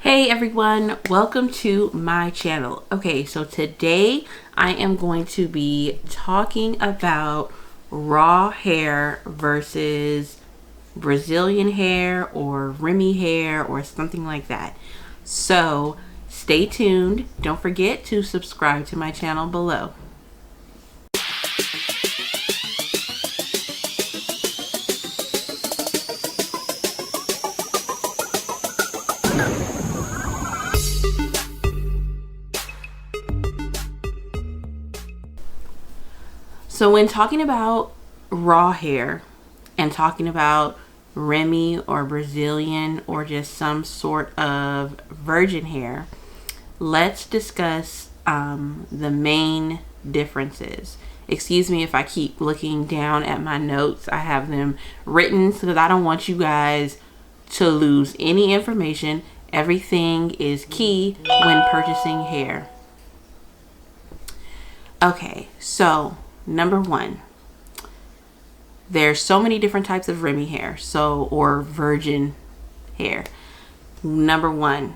Hey everyone, welcome to my channel. Okay, so today I am going to be talking about raw hair versus Brazilian hair or Remy hair or something like that. So stay tuned. Don't forget to subscribe to my channel below. So when talking about raw hair and talking about Remy or Brazilian or just some sort of virgin hair, let's discuss the main differences. Excuse me if I keep looking down at my notes. I have them written because I don't want you guys to lose any information. Everything is key when purchasing hair. Okay, so number one, there's so many different types of Remy hair, or virgin hair. Number one,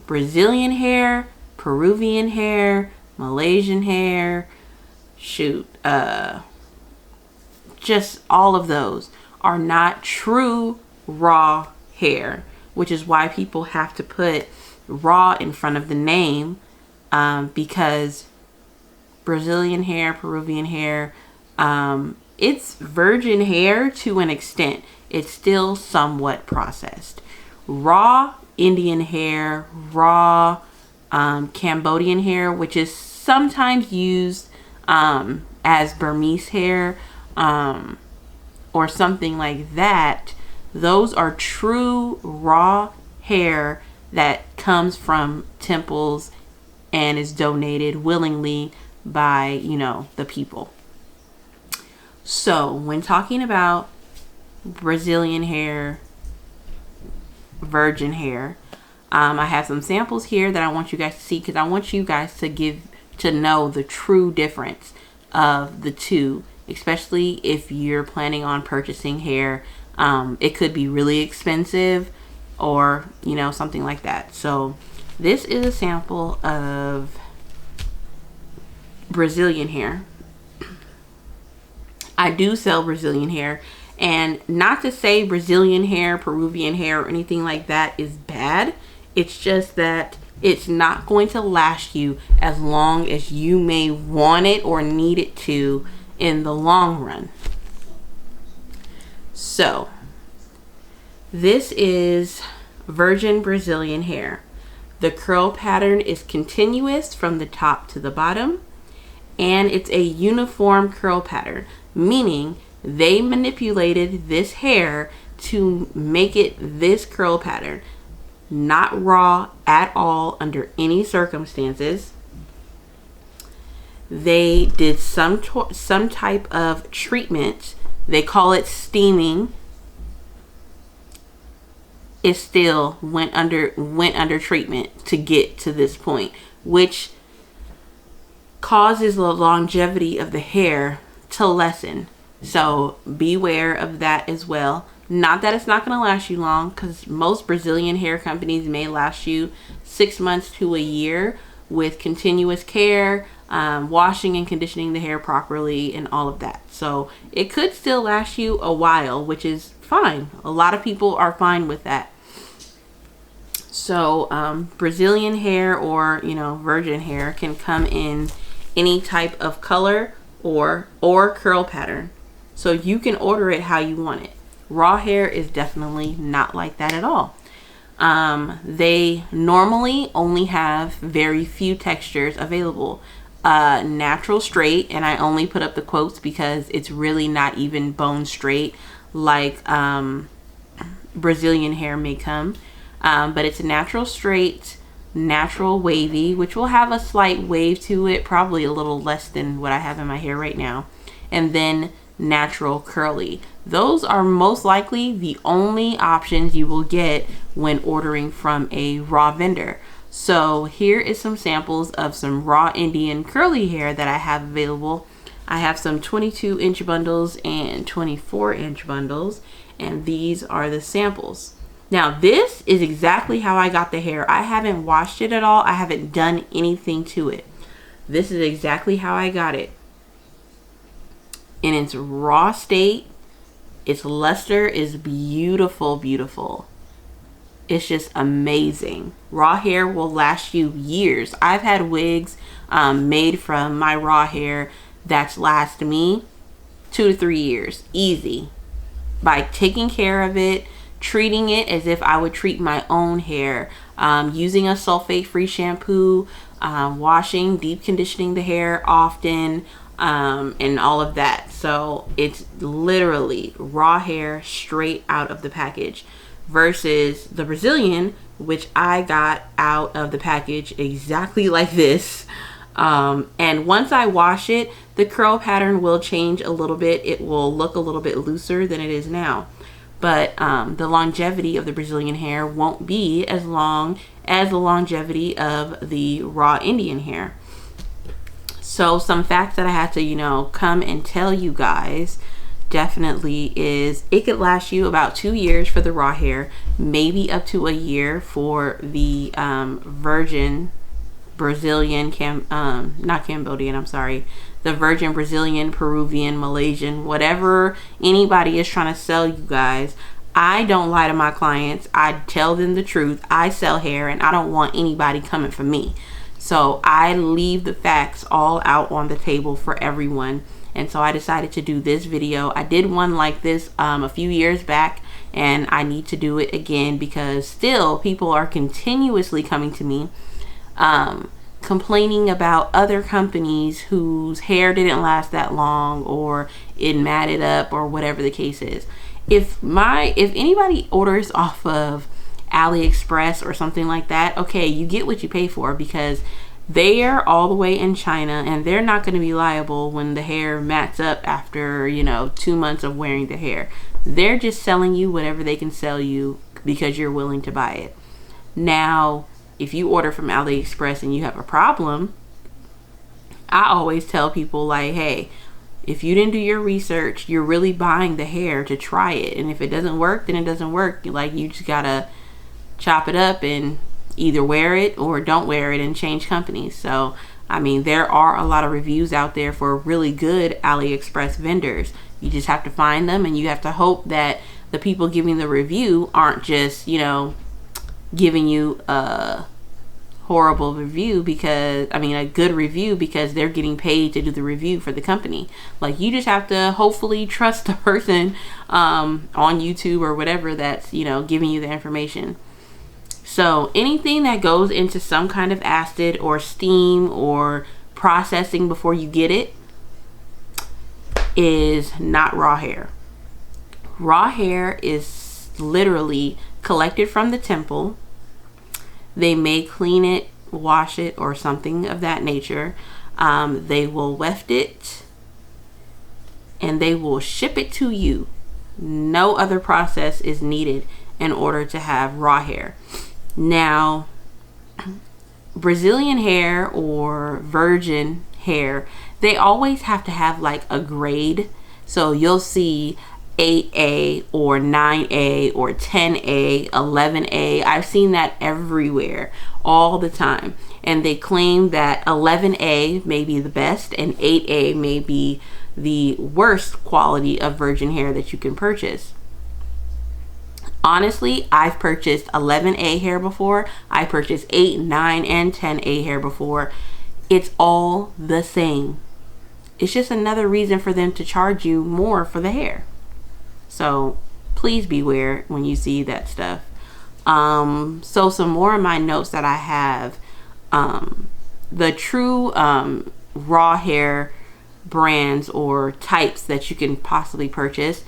Brazilian hair, Peruvian hair, Malaysian hair, just all of those are not true raw hair, which is why people have to put raw in front of the name, because Brazilian hair, Peruvian hair, it's virgin hair to an extent. It's still somewhat processed. Raw Indian hair, raw Cambodian hair, which is sometimes used as Burmese hair or something like that. Those are true raw hair that comes from temples and is donated willingly by, the people. So when talking about Brazilian hair, virgin hair, I have some samples here that I want you guys to see because I want you guys to know the true difference of the two, especially if you're planning on purchasing hair. It could be really expensive or, something like that. So this is a sample of Brazilian hair. I do sell Brazilian hair, and not to say Brazilian hair, Peruvian hair, or anything like that is bad. It's just that it's not going to last you as long as you may want it or need it to in the long run. So this is virgin Brazilian hair. The curl pattern is continuous from the top to the bottom, and it's a uniform curl pattern, meaning they manipulated this hair to make it this curl pattern. Not raw at all under any circumstances. They did some type of treatment. They call it steaming. It still went under treatment to get to this point, which causes the longevity of the hair to lessen. So beware of that as well. Not that it's not going to last you long, because most Brazilian hair companies may last you 6 months to a year with continuous care, washing and conditioning the hair properly and all of that. So it could still last you a while, which is fine. A lot of people are fine with that. So Brazilian hair or virgin hair can come in any type of color or curl pattern, so you can order it how you want it. Raw hair is definitely not like that at all. They normally only have very few textures available. Natural straight, and I only put up the quotes because it's really not even bone straight like Brazilian hair may come, but it's natural straight, natural wavy, which will have a slight wave to it, probably a little less than what I have in my hair right now, and then natural curly. Those are most likely the only options you will get when ordering from a raw vendor. So here is some samples of some raw Indian curly hair that I have available. I have some 22-inch bundles and 24-inch bundles, and these are the samples. Now this is exactly how I got the hair. I haven't washed it at all. I haven't done anything to it. This is exactly how I got it. In its raw state, its luster is beautiful, beautiful. It's just amazing. Raw hair will last you years. I've had wigs made from my raw hair that's lasted me 2 to 3 years, easy. By taking care of it, treating it as if I would treat my own hair, using a sulfate-free shampoo, washing, deep conditioning the hair often, and all of that. So it's literally raw hair straight out of the package, versus the Brazilian, which I got out of the package exactly like this. And once I wash it, the curl pattern will change a little bit. It will look a little bit looser than it is now. But the longevity of the Brazilian hair won't be as long as the longevity of the raw Indian hair. So some facts that I had to, come and tell you guys definitely is it could last you about 2 years for the raw hair, maybe up to a year for the virgin Brazilian, not Cambodian, I'm sorry, the virgin Brazilian, Peruvian, Malaysian, whatever anybody is trying to sell you guys. I don't lie to my clients. I tell them the truth. I sell hair and I don't want anybody coming for me. So I leave the facts all out on the table for everyone. And so I decided to do this video. I did one like this a few years back, and I need to do it again because still people are continuously coming to me complaining about other companies whose hair didn't last that long, or it matted up, or whatever the case is. If anybody orders off of AliExpress or something like that, okay, you get what you pay for, because they're all the way in China and they're not going to be liable when the hair mats up after 2 months of wearing the hair. They're just selling you whatever they can sell you because you're willing to buy it. Now if you order from AliExpress and you have a problem, I always tell people, like, hey, if you didn't do your research, you're really buying the hair to try it, and if it doesn't work, then it doesn't work. Like, you just gotta chop it up and either wear it or don't wear it and change companies. So I mean, there are a lot of reviews out there for really good AliExpress vendors. You just have to find them, and you have to hope that the people giving the review aren't just, giving you a horrible review a good review because they're getting paid to do the review for the company. Like, you just have to hopefully trust the person on YouTube or whatever that's, giving you the information. So anything that goes into some kind of acid or steam or processing before you get it is not raw hair. Raw hair is literally collected from the temple. They may clean it, wash it, or something of that nature. They will weft it and they will ship it to you. No other process is needed in order to have raw hair. Now, Brazilian hair or virgin hair, they always have to have like a grade. So you'll see 8A or 9A or 10A, 11A. I've seen that everywhere all the time. And they claim that 11A may be the best and 8A may be the worst quality of virgin hair that you can purchase. Honestly, I've purchased 11A hair before. I purchased 8, 9, and 10A hair before. It's all the same. It's just another reason for them to charge you more for the hair. So please beware when you see that stuff. So some more of my notes that I have, the true raw hair brands or types that you can possibly purchase.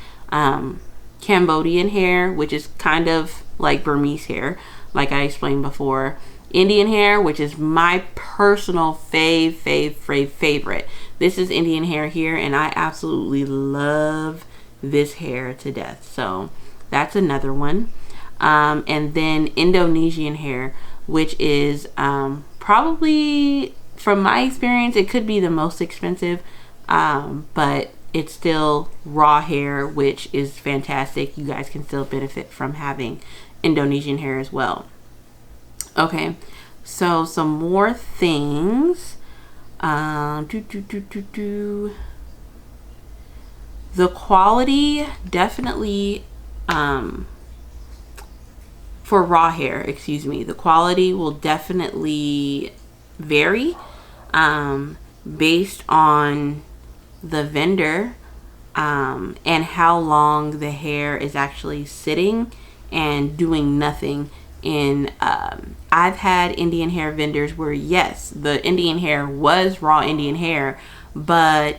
Cambodian hair, which is kind of like Burmese hair, like I explained before. Indian hair, which is my personal favorite. This is Indian hair here, and I absolutely love this hair to death. So that's another one. And then Indonesian hair, which is probably, from my experience, it could be the most expensive, but it's still raw hair, which is fantastic. You guys can still benefit from having Indonesian hair as well. Okay, so some more things. The quality definitely, for raw hair, excuse me, the quality will definitely vary based on the vendor, and how long the hair is actually sitting and doing nothing. And I've had Indian hair vendors where, yes, the Indian hair was raw Indian hair, but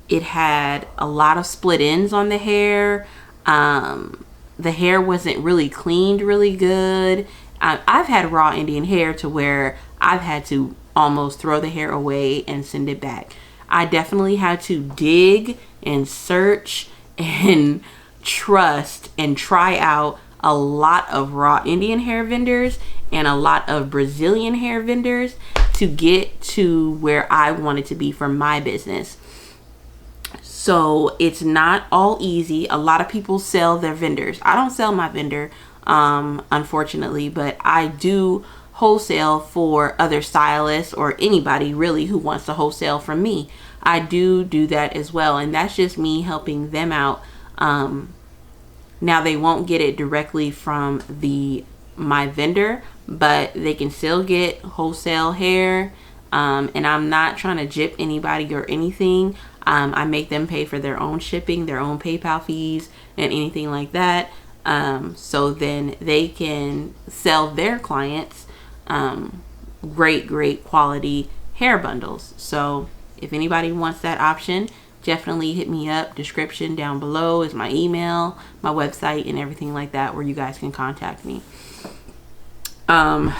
it had a lot of split ends on the hair. The hair wasn't really cleaned really good. I've had raw Indian hair to where I've had to almost throw the hair away and send it back. I definitely had to dig and search and trust and try out a lot of raw Indian hair vendors and a lot of Brazilian hair vendors to get to where I wanted to be for my business. So it's not all easy. A lot of people sell their vendors. I don't sell my vendor, unfortunately, but I do wholesale for other stylists or anybody really who wants to wholesale from me. I do that as well, and that's just me helping them out. Now they won't get it directly from my vendor, but they can still get wholesale hair. And I'm not trying to gyp anybody or anything. I make them pay for their own shipping, their own PayPal fees, and anything like that. So then they can sell their clients great quality hair bundles. So if anybody wants that option, definitely hit me up. Description down below is my email, my website, and everything like that, where you guys can contact me. All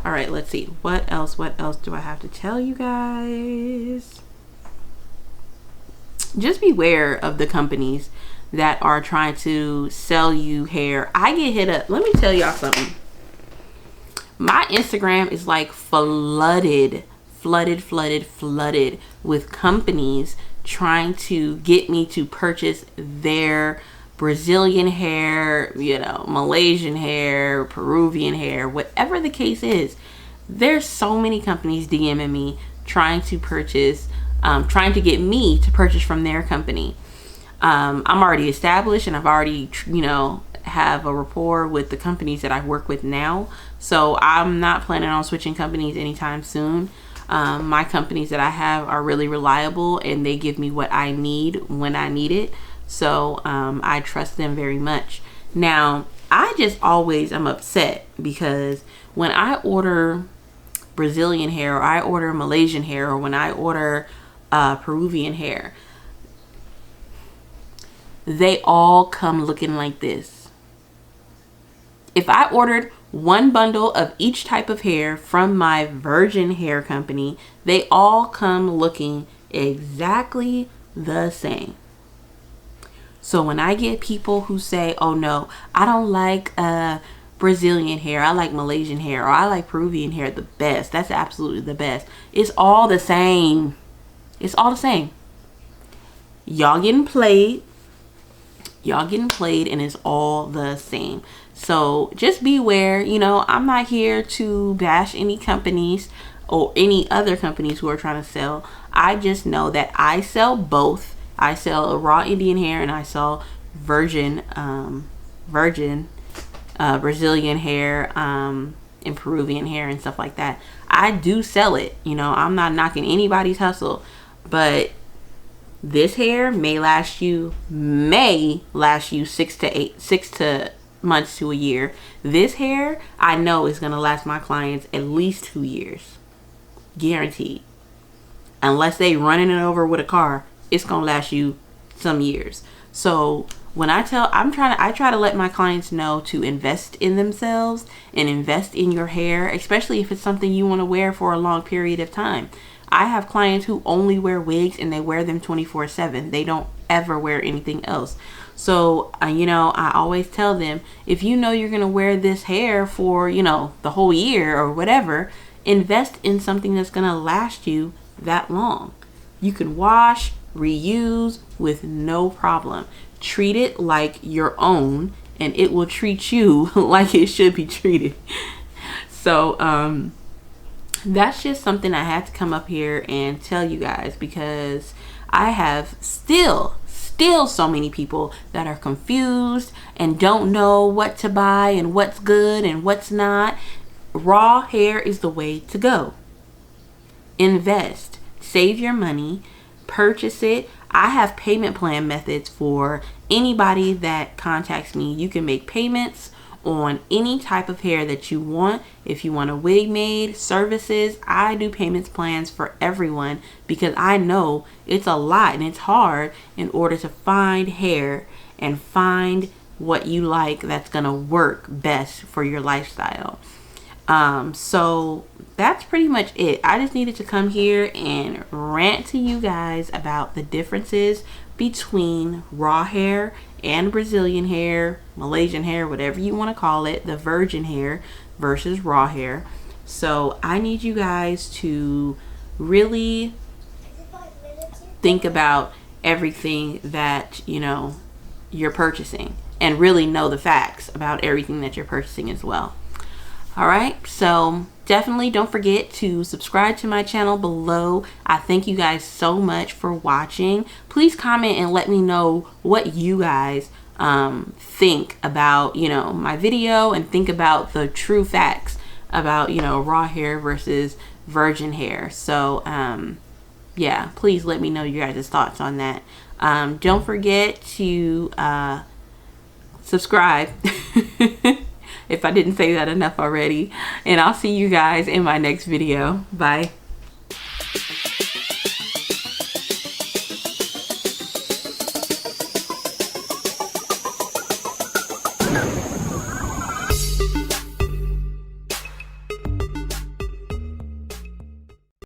right, let's see. What else do I have to tell you guys? Just beware of the companies that are trying to sell you hair. I get hit up. Let me tell y'all something. My Instagram is like flooded with companies trying to get me to purchase their Brazilian hair, Malaysian hair, Peruvian hair, whatever the case is. There's so many companies DMing me trying to purchase, trying to get me to purchase from their company. I'm already established, and I've already, have a rapport with the companies that I work with now. So I'm not planning on switching companies anytime soon. My companies that I have are really reliable, and they give me what I need when I need it. So I trust them very much. Now, I just always am upset because when I order Brazilian hair, or I order Malaysian hair, or when I order Peruvian hair, they all come looking like this. If I ordered one bundle of each type of hair from my virgin hair company, they all come looking exactly the same. So when I get people who say, oh no, I don't like Brazilian hair, I like Malaysian hair, or I like Peruvian hair the best, that's absolutely the best, it's all the same. It's all the same. Y'all getting played, and it's all the same. So just beware. I'm not here to bash any companies or any other companies who are trying to sell. I just know that I sell both. I sell raw Indian hair, and I sell virgin Brazilian hair, and Peruvian hair and stuff like that. I do sell it. I'm not knocking anybody's hustle, but this hair may last you 6 months to a year. This hair, I know, is going to last my clients at least 2 years. Guaranteed. Unless they running it over with a car, it's going to last you some years. So when I try to let my clients know to invest in themselves and invest in your hair, especially if it's something you want to wear for a long period of time. I have clients who only wear wigs, and they wear them 24/7. They don't ever wear anything else. So, I always tell them, if you're going to wear this hair for, the whole year or whatever, invest in something that's going to last you that long. You can wash, reuse with no problem. Treat it like your own and it will treat you like it should be treated. So that's just something I had to come up here and tell you guys, because I have still so many people that are confused and don't know what to buy and what's good and what's not. Raw hair is the way to go. Invest, save your money, purchase it. I have payment plan methods for anybody that contacts me. You can make payments on any type of hair that you want. If you want a wig made, services, I do payments plans for everyone, because I know it's a lot and it's hard in order to find hair and find what you like that's gonna work best for your lifestyle. So that's pretty much it. I just needed to come here and rant to you guys about the differences between raw hair and Brazilian hair, Malaysian hair, whatever you want to call it, the virgin hair versus raw hair. So I need you guys to really think about everything that, you know, you're purchasing, and really know the facts about everything that you're purchasing as well. All right, so definitely don't forget to subscribe to my channel below. I thank you guys so much for watching. Please comment and let me know what you guys think about, you know, my video, and think about the true facts about, you know, raw hair versus virgin hair. So yeah, please let me know your guys' thoughts on that. Don't forget to subscribe if I didn't say that enough already. And I'll see you guys in my next video. Bye.